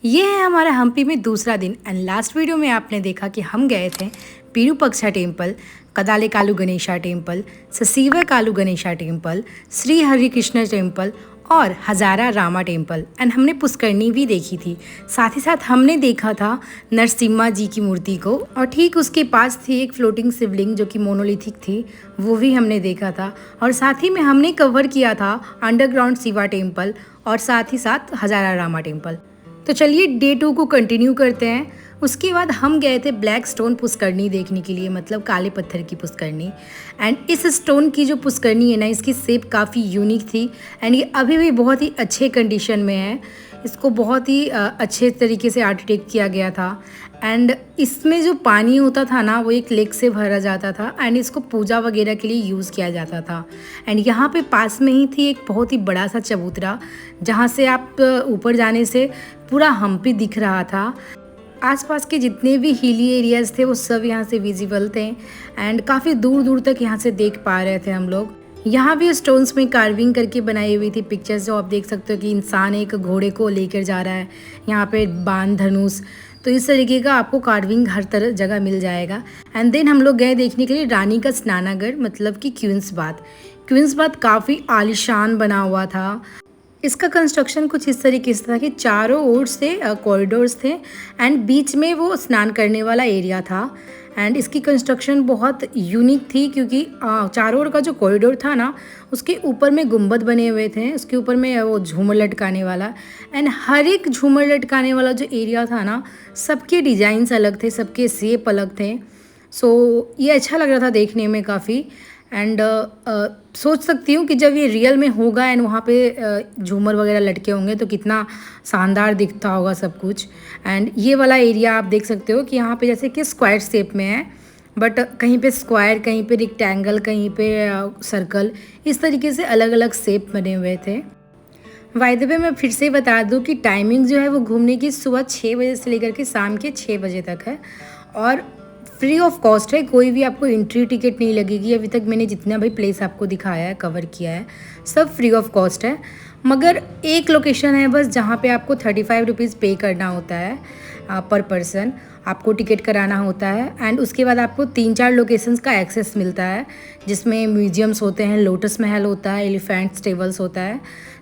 ये है हमारा हम्पी में दूसरा दिन एंड लास्ट वीडियो में आपने देखा कि हम गए थे Virupaksha temple, Kadale Kalu Ganesha temple, Sasive Kalu Ganesha temple, Shri Harikrishna temple और हजारा रामा टेम्पल एंड हमने पुष्करनी भी देखी थी। साथ ही साथ हमने देखा था नरसिम्हा जी की मूर्ति को और ठीक उसके पास थी एक फ्लोटिंग शिवलिंग जो कि मोनोलिथिक थी, वो भी हमने देखा था। और साथ ही में हमने कवर किया था अंडरग्राउंड शिवा टेम्पल और साथ ही साथ हजारा रामा टेम्पल। तो चलिए डे 2 को कंटिन्यू करते हैं। उसके बाद हम गए थे ब्लैक स्टोन पुष्करनी देखने के लिए, मतलब काले पत्थर की पुष्करनी। एंड इस स्टोन की जो पुष्करनी है ना, इसकी शेप काफ़ी यूनिक थी एंड ये अभी भी बहुत ही अच्छे कंडीशन में है। इसको बहुत ही अच्छे तरीके से आर्किटेक्ट किया गया था एंड इसमें जो पानी होता था ना, वो एक लेक से भरा जाता था एंड इसको पूजा वगैरह के लिए यूज़ किया जाता था। एंड यहाँ पे पास में ही थी एक बहुत ही बड़ा सा चबूतरा, जहाँ से आप ऊपर जाने से पूरा हम्पी दिख रहा था। आसपास के जितने भी हिली एरियाज़ थे वो सब यहाँ से विजिबल थे एंड काफ़ी दूर दूर तक यहाँ से देख पा रहे थे हम लोग। यहाँ भी स्टोन्स में कार्विंग करके बनाई हुई थी पिक्चर्स, जो आप देख सकते हो कि इंसान एक घोड़े को लेकर जा रहा है, यहाँ पे बाण धनुष, तो इस तरीके का आपको कार्विंग हर तरह जगह मिल जाएगा। एंड देन हम लोग गए देखने के लिए रानी का स्नानागार, मतलब कि क्वींस बाथ। क्वींस बाथ काफ़ी आलीशान बना हुआ था। इसका कंस्ट्रक्शन कुछ इस तरीके से था कि चारों ओर से कॉरिडोर्स थे एंड बीच में वो स्नान करने वाला एरिया था। एंड इसकी कंस्ट्रक्शन बहुत यूनिक थी क्योंकि चारों ओर का जो कॉरिडोर था ना, उसके ऊपर में गुंबद बने हुए थे, उसके ऊपर में वो झूमर लटकाने वाला। एंड हर एक झूमर लटकाने वाला जो एरिया था ना, सबके डिज़ाइंस अलग थे, सबके शेप अलग थे। सो ये अच्छा लग रहा था देखने में काफ़ी। एंड सोच सकती हूँ कि जब ये रियल में होगा एंड वहाँ पे झूमर वगैरह लटके होंगे तो कितना शानदार दिखता होगा सब कुछ। एंड ये वाला एरिया आप देख सकते हो कि यहाँ पे जैसे कि स्क्वायर शेप में है, बट कहीं पे स्क्वायर, कहीं पे रेक्टेंगल, कहीं पे सर्कल, इस तरीके से अलग अलग शेप बने हुए थे। बाय द वे मैं फिर से बता दूं कि टाइमिंग जो है वो घूमने की सुबह 6 बजे से लेकर के शाम के 6 बजे तक है और फ्री ऑफ कॉस्ट है। कोई भी आपको एंट्री टिकट नहीं लगेगी। अभी तक मैंने जितना भी प्लेस आपको दिखाया है, कवर किया है, सब फ्री ऑफ कॉस्ट है। मगर एक लोकेशन है बस जहाँ पे आपको 35 रुपीज़ पे करना होता है पर पर्सन, आपको टिकट कराना होता है। एंड उसके बाद आपको 3-4 लोकेशंस का एक्सेस मिलता है, जिसमें म्यूजियम्स होते हैं, लोटस महल होता है, एलिफेंट स्टेबल्स होता है।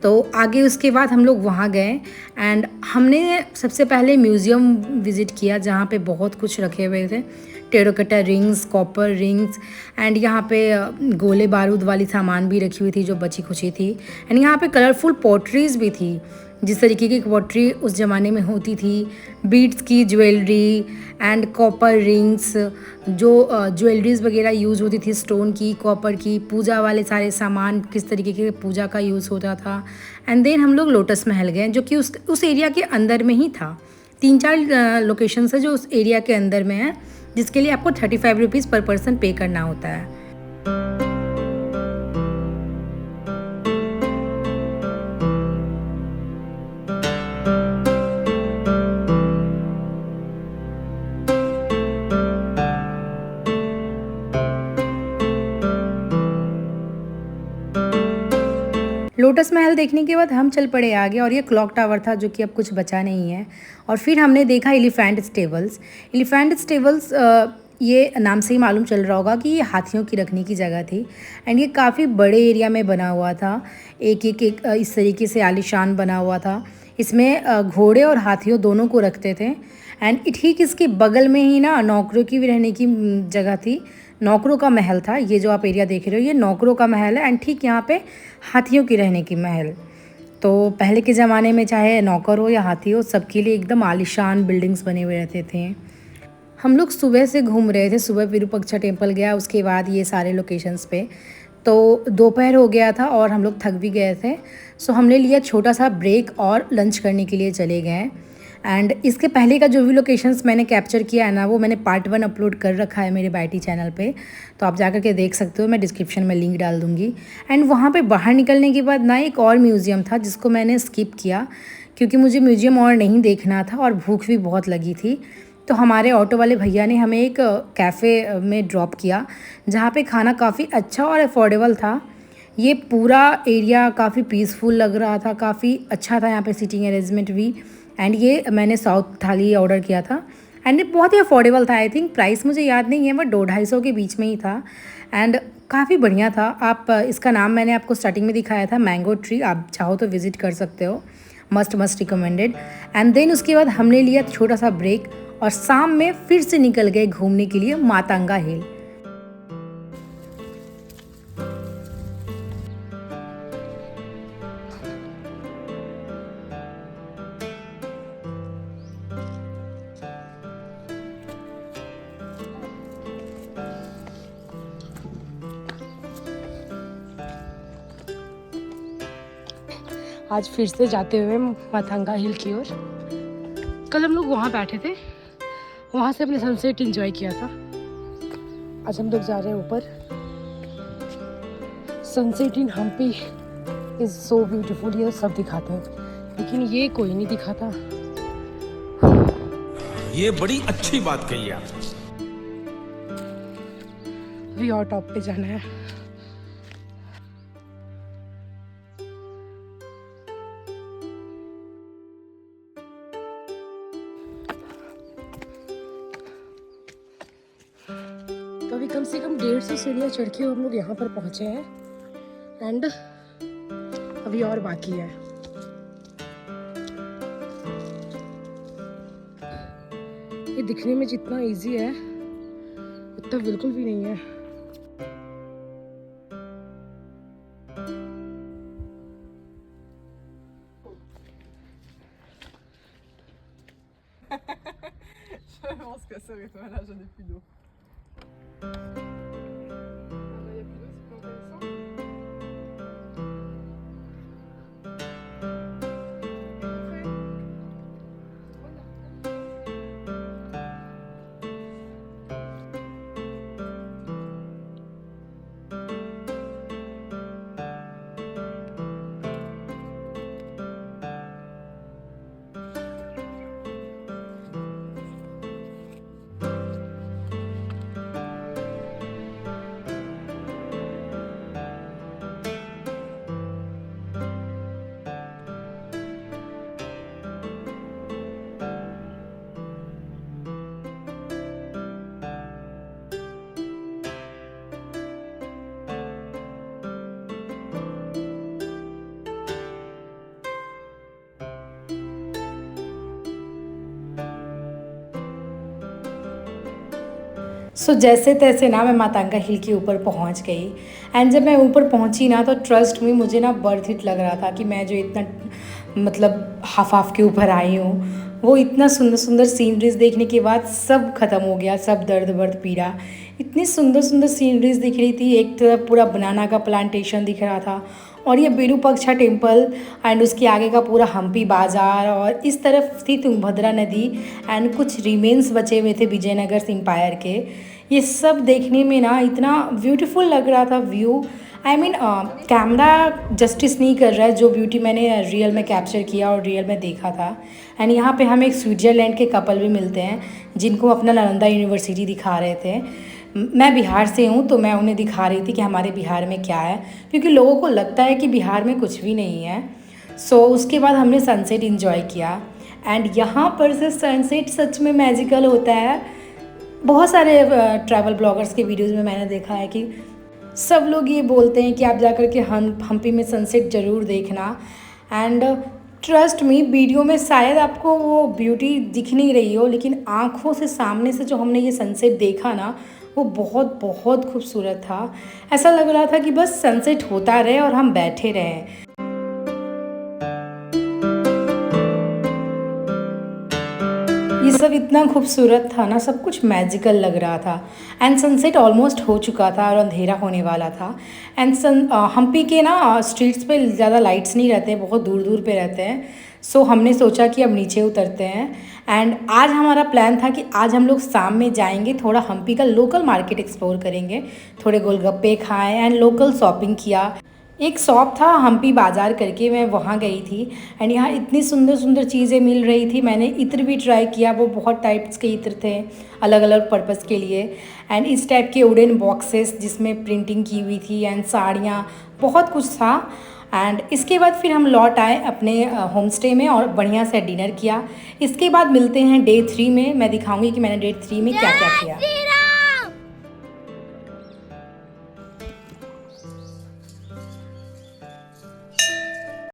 तो आगे उसके बाद हम लोग वहाँ गए एंड हमने सबसे पहले म्यूज़ियम विज़िट किया, जहाँ पे बहुत कुछ रखे हुए थे, terracotta rings, copper rings and यहाँ पे गोले बारूद वाली सामान भी रखी हुई थी जो बची खुची थी। एंड यहाँ पे कलरफुल पॉटरीज भी थी, जिस तरीके की पॉटरी उस ज़माने में होती थी, बीड्स की ज्वेलरी एंड कॉपर रिंग्स, जो ज्वेलरीज वगैरह यूज़ होती थी, स्टोन की, कॉपर की, पूजा वाले सारे सामान, किस तरीके के पूजा का यूज़ होता था। एंड देन हम लोग लोटस महल गए, जो कि उस एरिया के अंदर में ही था। 3-4 लोकेशन है जो उस एरिया के अंदर में है, जिसके लिए आपको 35 रुपीज़ पर पर्सन पे करना होता है। लोटस महल देखने के बाद हम चल पड़े आगे और ये क्लॉक टावर था, जो कि अब कुछ बचा नहीं है। और फिर हमने देखा एलिफेंट स्टेबल्स। एलिफेंट स्टेबल्स ये नाम से ही मालूम चल रहा होगा कि ये हाथियों की रखने की जगह थी एंड ये काफ़ी बड़े एरिया में बना हुआ था, एक इस तरीके से आलीशान बना हुआ था। इसमें घोड़े और हाथियों दोनों को रखते थे एंड ठीक इसके बगल में ही ना नौकरों की भी रहने की जगह थी, नौकरों का महल था। ये जो आप एरिया देख रहे हो, ये नौकरों का महल है एंड ठीक यहाँ पे हाथियों की रहने की महल। तो पहले के ज़माने में चाहे नौकर हो या हाथी हो, सबके लिए एकदम आलीशान बिल्डिंग्स बने हुए रहते थे। हम लोग सुबह से घूम रहे थे, सुबह विरूपाक्षा टेम्पल गया, उसके बाद ये सारे लोकेशंस पे। तो दोपहर हो गया था और हम लोग थक भी गए थे, सो हमने लिया छोटा सा ब्रेक और लंच करने के लिए चले गए। एंड इसके पहले का जो भी लोकेशंस मैंने कैप्चर किया है ना, वो मैंने पार्ट 1 अपलोड कर रखा है मेरे बाईटी चैनल पे, तो आप जाकर के देख सकते हो, मैं डिस्क्रिप्शन में लिंक डाल दूँगी। एंड वहाँ पे बाहर निकलने के बाद ना एक और म्यूज़ियम था जिसको मैंने स्किप किया, क्योंकि मुझे म्यूज़ियम और नहीं देखना था और भूख भी बहुत लगी थी। तो हमारे ऑटो वाले भैया ने हमें एक कैफ़े में ड्रॉप किया, जहाँ पे खाना काफ़ी अच्छा और अफोर्डेबल था। ये पूरा एरिया काफ़ी पीसफुल लग रहा था, काफ़ी अच्छा था, यहाँ पे सीटिंग अरेंजमेंट भी एंड ये मैंने साउथ थाली ऑर्डर किया था एंड ये बहुत ही अफोर्डेबल था। आई थिंक प्राइस मुझे याद नहीं है, बट 200-250 के बीच में ही था एंड काफ़ी बढ़िया था। आप इसका नाम मैंने आपको स्टार्टिंग में दिखाया था, मैंगो ट्री। आप चाहो तो विज़िट कर सकते हो, मस्ट रिकमेंडेड। एंड देन उसके बाद हमने लिया छोटा सा ब्रेक और शाम में फिर से निकल गए घूमने के लिए मातंगा हिल। आज फिर से जाते हुए मातंगा हिल की ओर। कल हम लोग वहाँ बैठे थे, वहाँ से अपने सनसेट एंजॉय किया था। आज हम लोग जा रहे हैं ऊपर। Sunset in Hampi is so beautiful, ये सब दिखाते हैं लेकिन ये कोई नहीं दिखाता। ये बड़ी अच्छी बात कही आप। अभी और टॉप पे जाना है। तो अभी कम से कम 150 सीढ़ियाँ चढ़ के हम लोग यहाँ पर पहुँचे हैं एंड अभी और बाकी है। ये दिखने में जितना इजी है उतना बिल्कुल भी नहीं है। Je pense que ça, mais toi là, j'en ai plus d'eau. Ah bah, y a plus d'eau, c'est pas intéressant. सो जैसे तैसे ना मैं मातंगा हिल के ऊपर पहुंच गई एंड जब मैं ऊपर पहुंची ना तो ट्रस्ट में मुझे ना बर्थ इट लग रहा था कि मैं जो इतना मतलब हाफ के ऊपर आई हूँ, वो इतना सुंदर सुंदर सीनरीज देखने के बाद सब खत्म हो गया, सब दर्द वर्द पीड़ा। इतनी सुंदर सुंदर सीनरीज दिख रही थी, एक तरफ पूरा बनाना का प्लांटेशन दिख रहा था और ये विरूपाक्षा टेम्पल एंड उसके आगे का पूरा हम्पी बाज़ार, और इस तरफ थी तुंगभद्रा नदी एंड कुछ रिमेन्स बचे हुए थे विजयनगर एम्पायर के। ये सब देखने में ना इतना ब्यूटीफुल लग रहा था view. I mean camera justice नहीं कर रहा है जो ब्यूटी मैंने रियल में कैप्चर किया और रियल में देखा था। एंड यहाँ पे हमें एक स्विट्ज़रलैंड के कपल भी मिलते हैं जिनको अपना नालंदा यूनिवर्सिटी दिखा रहे थे। मैं बिहार से हूँ तो मैं उन्हें दिखा रही थी कि हमारे बिहार में क्या है, क्योंकि लोगों को लगता है कि बिहार में कुछ भी नहीं है। सो उसके बाद हमने सनसेट इंजॉय किया एंड यहाँ पर से सनसेट सच में मैजिकल होता है। बहुत सारे ट्रैवल ब्लॉगर्स के वीडियोज़ में मैंने देखा है कि सब लोग ये बोलते हैं कि आप जाकर के हम्पी में सनसेट ज़रूर देखना। एंड ट्रस्ट मी, वीडियो में शायद आपको वो ब्यूटी दिख नहीं रही हो, लेकिन आँखों से सामने से जो हमने ये सनसेट देखा ना, वो बहुत बहुत खूबसूरत था। ऐसा लग रहा था कि बस सनसेट होता रहे और हम बैठे रहें। ये सब इतना खूबसूरत था ना, सब कुछ मैजिकल लग रहा था। एंड सनसेट ऑलमोस्ट हो चुका था और अंधेरा होने वाला था। एंड हम्पी के ना स्ट्रीट्स पे ज़्यादा लाइट्स नहीं रहते, बहुत दूर दूर पे रहते हैं। सो हमने सोचा कि अब नीचे उतरते हैं। एंड आज हमारा प्लान था कि आज हम लोग शाम में जाएंगे, थोड़ा हम्पी का लोकल मार्केट एक्सप्लोर करेंगे, थोड़े गोलगप्पे खाएँ एंड लोकल शॉपिंग किया। एक शॉप था हम्पी बाज़ार करके, मैं वहाँ गई थी एंड यहाँ इतनी सुंदर सुंदर चीज़ें मिल रही थी। मैंने इत्र भी ट्राई किया, वो बहुत टाइप्स के इत्र थे अलग अलग पर्पज़ के लिए। एंड इस टाइप के वुडन बॉक्सेस जिसमें प्रिंटिंग की हुई थी एंड साड़ियाँ, बहुत कुछ था। एंड इसके बाद फिर हम लौट आए अपने होम स्टे में और बढ़िया से डिनर किया। इसके बाद मिलते हैं डे 3 में। मैं दिखाऊंगी कि मैंने डे 3 में क्या क्या किया।